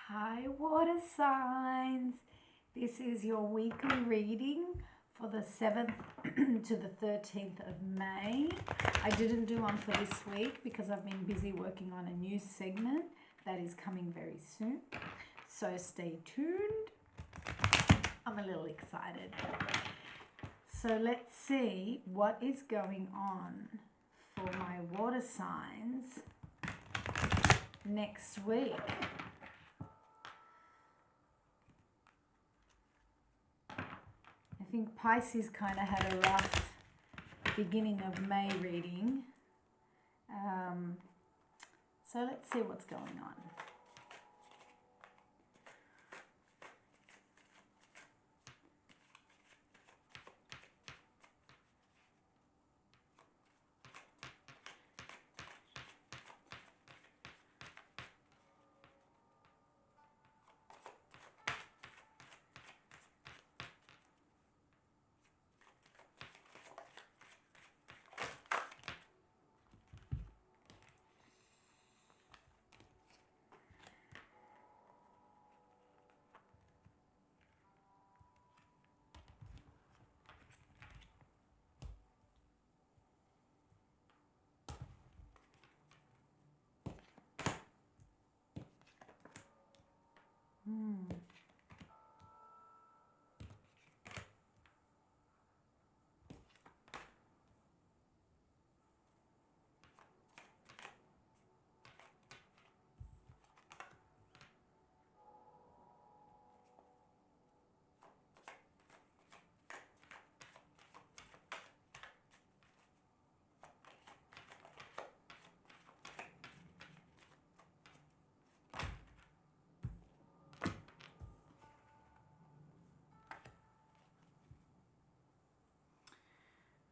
Hi, water signs. This is your weekly reading for the 7th to the 13th of May. I didn't do one for this week because I've been busy working on a new segment that is coming very soon. So stay tuned. I'm a little excited. So let's see what is going on for my water signs next week. I think Pisces kind of had a rough beginning of May reading. So let's see what's going on.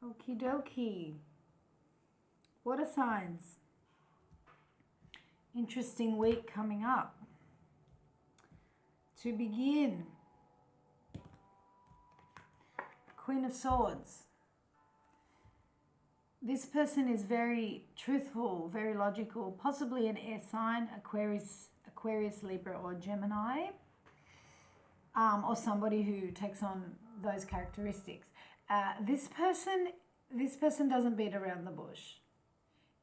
Okie dokie. Water signs. Interesting week coming up. To begin, Queen of Swords. This person is very truthful, very logical, possibly an air sign, Aquarius, Libra, or Gemini, or somebody who takes on those characteristics. This person doesn't beat around the bush.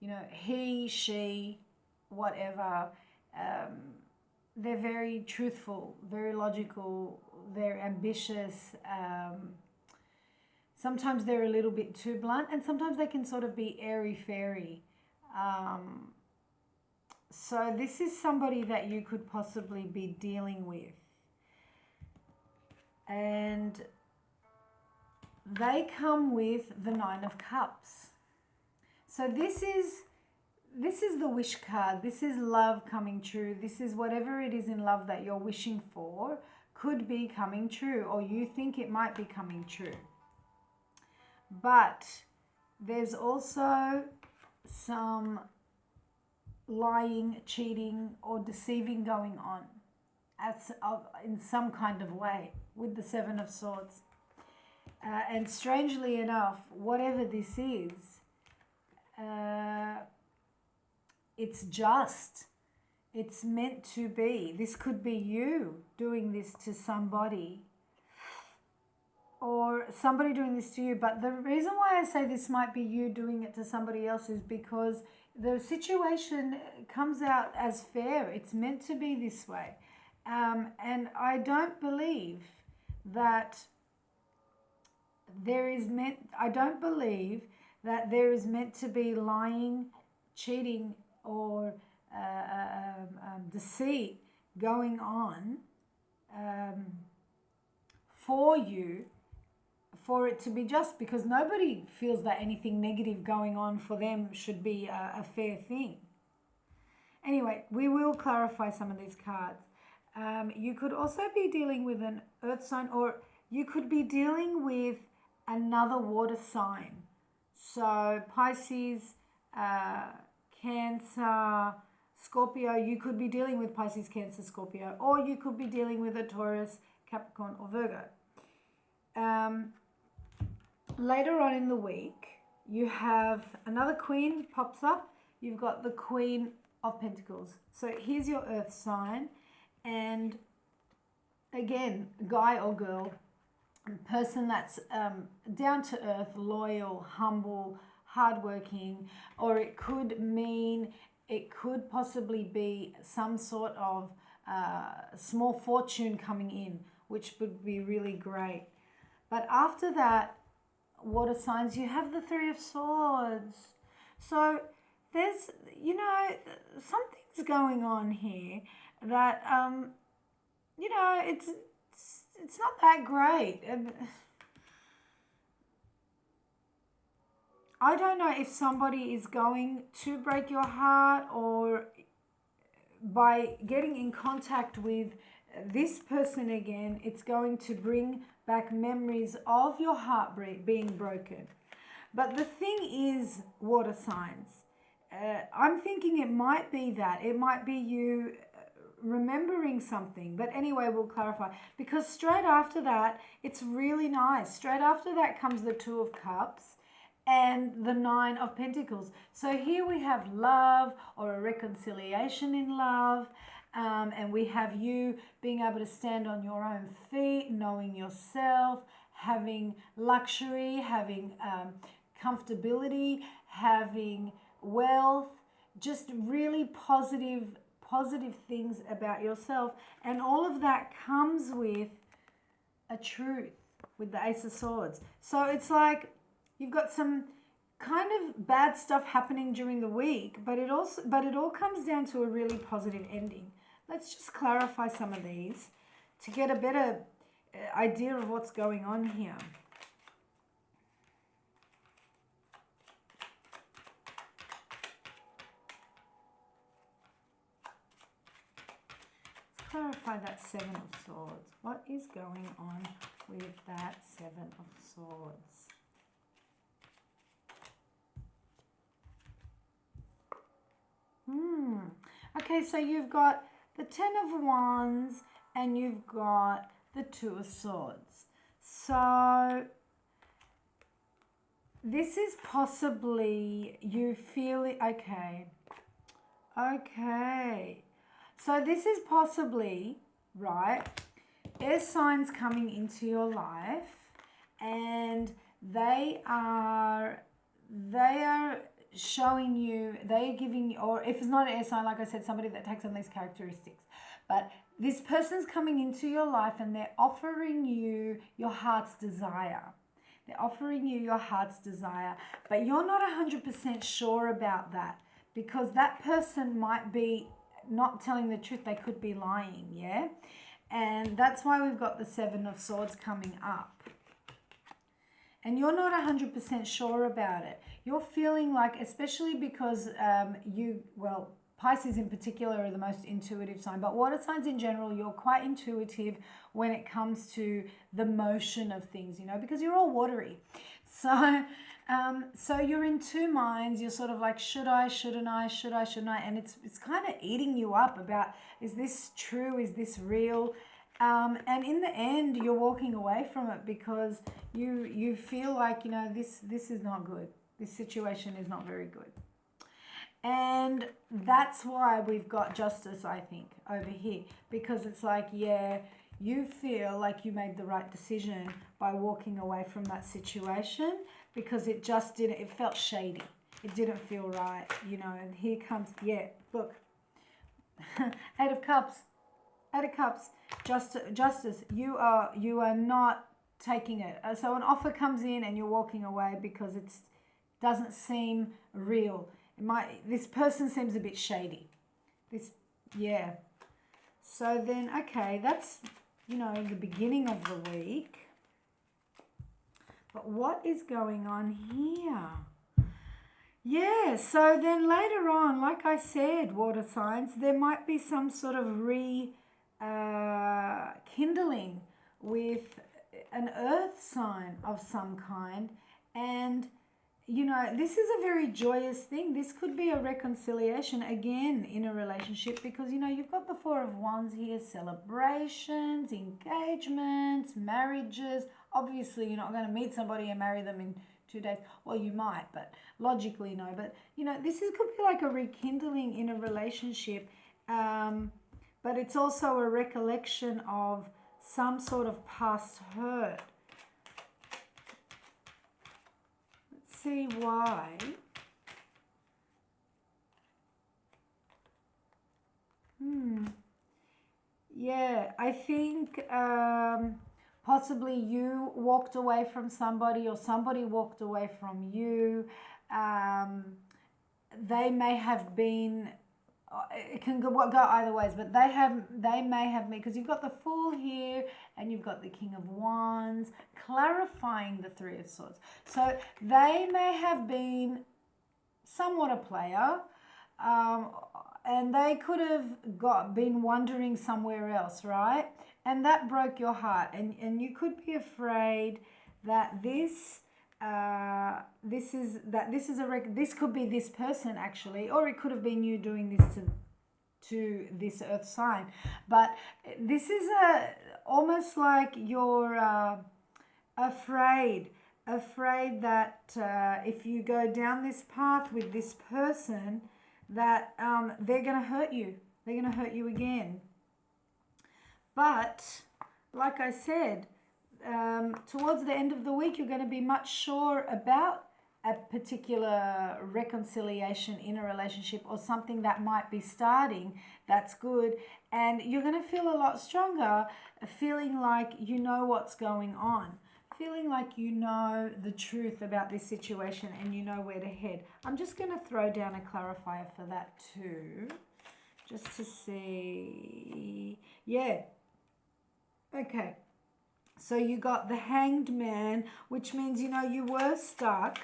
You know, he, she, whatever. They're very truthful, very logical. They're ambitious. Sometimes they're a little bit too blunt, and sometimes they can sort of be airy-fairy. So this is somebody that you could possibly be dealing with. And they come with the Nine of Cups. So this is the wish card. This is love coming true. This is whatever it is in love that you're wishing for could be coming true, or you think it might be coming true. But there's also some lying, cheating, or deceiving going on in some kind of way with the Seven of Swords. And strangely enough, whatever this is, it's just. It's meant to be. This could be you doing this to somebody, or somebody doing this to you. But the reason why I say this might be you doing it to somebody else is because the situation comes out as fair. It's meant to be this way. And I don't believe that there is meant to be lying, cheating, or deceit going on for you, for it to be just, because nobody feels that anything negative going on for them should be a fair thing. Anyway, we will clarify some of these cards. You could also be dealing with an earth sign, or you could be dealing with another water sign. So Pisces, Cancer, Scorpio. You could be dealing with Pisces, Cancer, Scorpio, or you could be dealing with a Taurus, Capricorn, or Virgo. Later on in the week, you have another queen pops up. You've got the Queen of Pentacles. So here's your earth sign. And again, guy or girl, person that's down to earth, loyal, humble, hardworking, or it could possibly be some sort of small fortune coming in, which would be really great. But after that, water signs, you have the Three of Swords. So there's, something's going on here that, it's not that great. I don't know if somebody is going to break your heart, or by getting in contact with this person again, it's going to bring back memories of your heart being broken. But the thing is, water signs, I'm thinking it might be that. It might be you remembering something. But anyway, we'll clarify. Because straight after that, it's really nice. Straight after that comes the Two of Cups and the Nine of Pentacles. So here we have love, or a reconciliation in love. And we have you being able to stand on your own feet, knowing yourself, having luxury, having comfortability, having wealth, just really positive things about yourself. And all of that comes with a truth, with the Ace of Swords. So it's like you've got some kind of bad stuff happening during the week, but it all comes down to a really positive ending. Let's just clarify some of these to get a better idea of what's going on here. Let's clarify that Seven of Swords. What is going on with that Seven of Swords? Okay, so you've got the Ten of Wands and you've got the Two of Swords. So this is possibly you feeling, okay. So this is possibly, right, air signs coming into your life, and they are showing you, they are giving, or if it's not an air sign, like I said, somebody that takes on these characteristics. But this person's coming into your life and they're offering you your heart's desire. They're offering you your heart's desire, but you're not 100% sure about that, because that person might be not telling the truth. They could be lying, yeah? And that's why we've got the Seven of Swords coming up. And you're not 100% sure about it. You're feeling like, especially because Pisces in particular are the most intuitive sign, but water signs in general, you're quite intuitive when it comes to the motion of things, because you're all watery. So you're in two minds. You're sort of like, should I, shouldn't I, should I, shouldn't I? And it's kind of eating you up about, is this true? Is this real? And in the end, you're walking away from it because you feel like, this is not good. This situation is not very good. And that's why we've got Justice, I think, over here. Because it's like, yeah, you feel like you made the right decision by walking away from that situation, because it just didn't, it felt shady. It didn't feel right, and here comes, look, Eight of Cups. Justice, you are not taking it. So an offer comes in and you're walking away because it doesn't seem real. This person seems a bit shady. So then, okay, that's, the beginning of the week. But what is going on here? Yeah, so then later on, like I said, water signs, there might be some sort of kindling with an earth sign of some kind. And, this is a very joyous thing. This could be a reconciliation again in a relationship, because, you've got the Four of Wands here, celebrations, engagements, marriages. Obviously, you're not going to meet somebody and marry them in 2 days. Well, you might, but logically, no. But, could be like a rekindling in a relationship but it's also a recollection of some sort of past hurt. Let's see why. Yeah, I think possibly you walked away from somebody or somebody walked away from you. They may have been, it can go either ways, but they may have, because you've got the Fool here and you've got the King of Wands clarifying the Three of Swords. So they may have been somewhat a player, and they could have been wandering somewhere else, right? And that broke your heart, and you could be afraid that this could be this person actually, or it could have been you doing this to this earth sign. But this is almost like you're afraid that if you go down this path with this person, that they're going to hurt you. They're going to hurt you again. But like I said, towards the end of the week, you're going to be much sure about a particular reconciliation in a relationship or something that might be starting. That's good. And you're going to feel a lot stronger, feeling like you know what's going on. Feeling like you know the truth about this situation and you know where to head. I'm just going to throw down a clarifier for that too, just to see. Yeah. Okay. So you got the Hanged Man, which means, you know, you were stuck.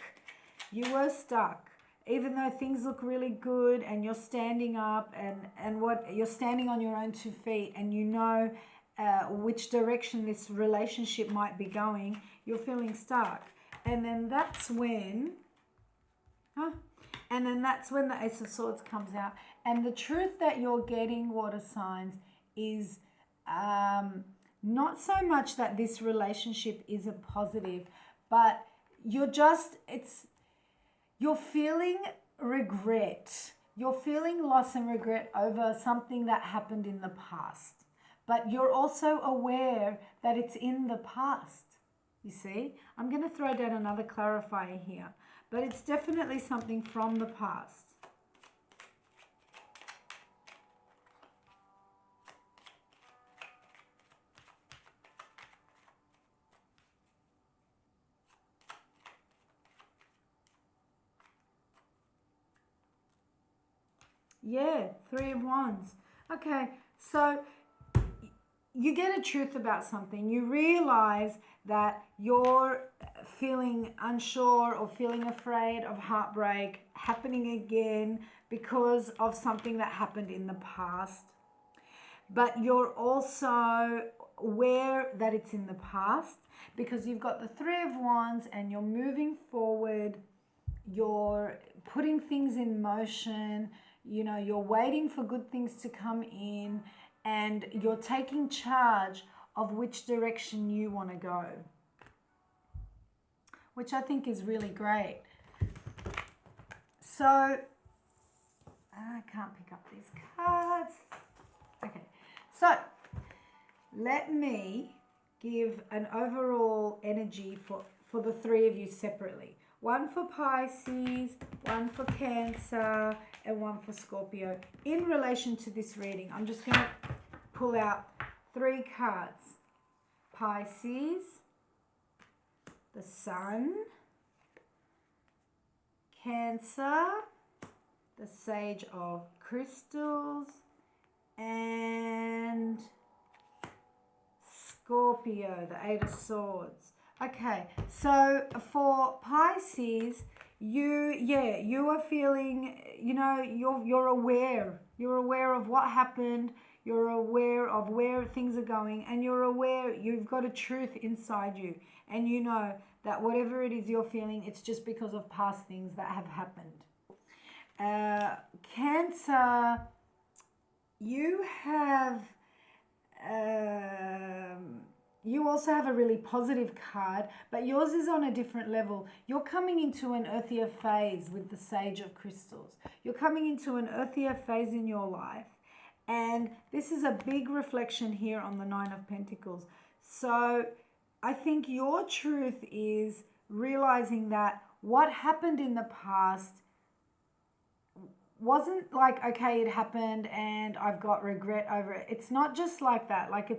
You were stuck. Even though things look really good and you're standing up and what you're standing on your own 2 feet and you know which direction this relationship might be going, you're feeling stuck. And then that's when, the Ace of Swords comes out. And the truth that you're getting, water signs, is not so much that this relationship isn't positive, but you're feeling regret. You're feeling loss and regret over something that happened in the past. But you're also aware that it's in the past, you see. I'm going to throw down another clarifier here, but it's definitely something from the past. Yeah, 3 of Wands. Okay, so you get a truth about something. You realize that you're feeling unsure or feeling afraid of heartbreak happening again because of something that happened in the past. But you're also aware that it's in the past because you've got the 3 of Wands and you're moving forward. You're putting things in motion. You know, you're waiting for good things to come in. And you're taking charge of which direction you want to go, which I think is really great. So, I can't pick up these cards. Okay, so let me give an overall energy for the 3 of you separately. One for Pisces, one for Cancer, and one for Scorpio. In relation to this reading, I'm just going to pull out 3 cards. Pisces, the Sun, Cancer, the Sage of Crystals, and Scorpio, the 8 of Swords. Okay, so for Pisces, you are feeling, you know, you're aware. You're aware of what happened. You're aware of where things are going, and you're aware you've got a truth inside you, and you know that whatever it is you're feeling, it's just because of past things that have happened. Cancer, you have you also have a really positive card, but yours is on a different level. You're coming into an earthier phase with the Sage of Crystals. You're coming into an earthier phase in your life, And this is a big reflection here on the Nine of Pentacles. So I think your truth is realizing that what happened in the past wasn't like, okay, it happened and I've got regret over it. It's not just like that. Like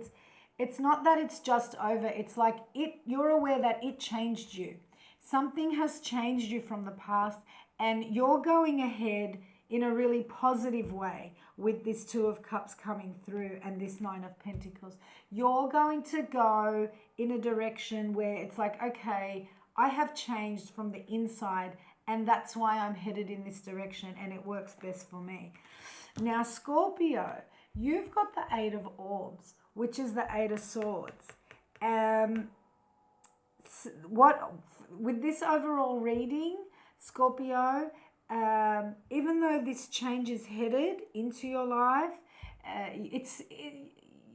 it's not that it's just over. It's like you're aware that it changed you. Something has changed you from the past, and you're going ahead in a really positive way with this Two of Cups coming through and this Nine of Pentacles. You're going to go in a direction where it's like, okay, I have changed from the inside, and that's why I'm headed in this direction and it works best for me. Now, Scorpio, you've got the Eight of Orbs, which is the Eight of Swords. With this overall reading, Scorpio, even though this change is headed into your life,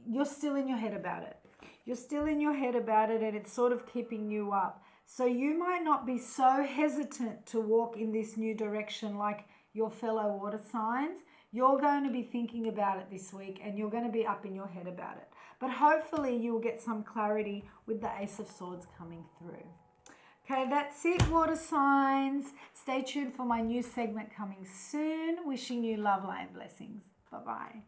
you're still in your head about it. You're still in your head about it, and it's sort of keeping you up. So you might not be so hesitant to walk in this new direction like your fellow water signs. You're going to be thinking about it this week, and you're going to be up in your head about it. But hopefully you'll get some clarity with the Ace of Swords coming through. Okay, that's it, water signs. Stay tuned for my new segment coming soon. Wishing you love, light, and blessings. Bye-bye.